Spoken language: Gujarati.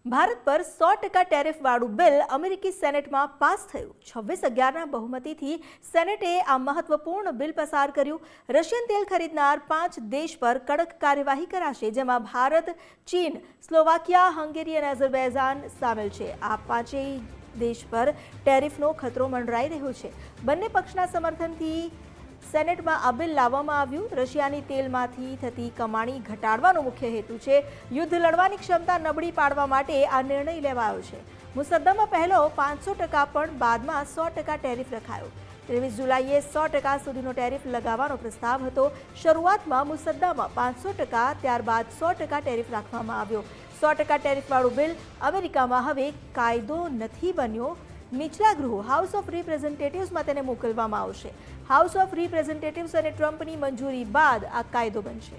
ભારત પર 100% ટેરિફવાળું બિલ અમેરિકી સેનેટમાં પાસ થયું। 26-11ના બહુમતીથી સેનેટે આ મહત્વપૂર્ણ બિલ પસાર કર્યું। રશિયન તેલ ખરીદનાર 5 દેશ પર કડક કાર્યવાહી કરાશે, જેમાં ભારત, ચીન, સ્લોવાકિયા, હંગેરી અને અઝરબૈજાન સામેલ છે। આ પાંચેય દેશ પર ટેરિફનો ખતરો મંડરાઈ રહ્યો છે। બંને પક્ષના સમર્થનથી સેનેટમાં આ બિલ લાવવામાં આવ્યું। રશિયાની તેલમાંથી થતી કમાણી ઘટાડવાનો મુખ્ય હેતુ છે। યુદ્ધ લડવાની ક્ષમતા નબળી પાડવા માટે આ નિર્ણય લેવાયો છે। મુસદ્દામાં પહેલો 500%, પણ બાદમાં 100% ટેરિફ રખાયો। 23 જુલાઈએ 100% સુધીનો ટેરિફ લગાવવાનો પ્રસ્તાવ હતો। શરૂઆતમાં મુસદ્દામાં 500%, ત્યારબાદ 100% ટેરિફ રાખવામાં આવ્યો। 100% ટેરિફવાળું બિલ અમેરિકામાં હવે કાયદો નથી બન્યો। નીચલા ગૃહ હાઉસ ઓફ રિપ્રેઝેન્ટેટિવ્સમાં તેને મોકલવામાં આવશે। હાઉસ ઓફ રિપ્રેઝેન્ટેટિવ્સ અને ટ્રમ્પની મંજૂરી બાદ આ કાયદો બનશે।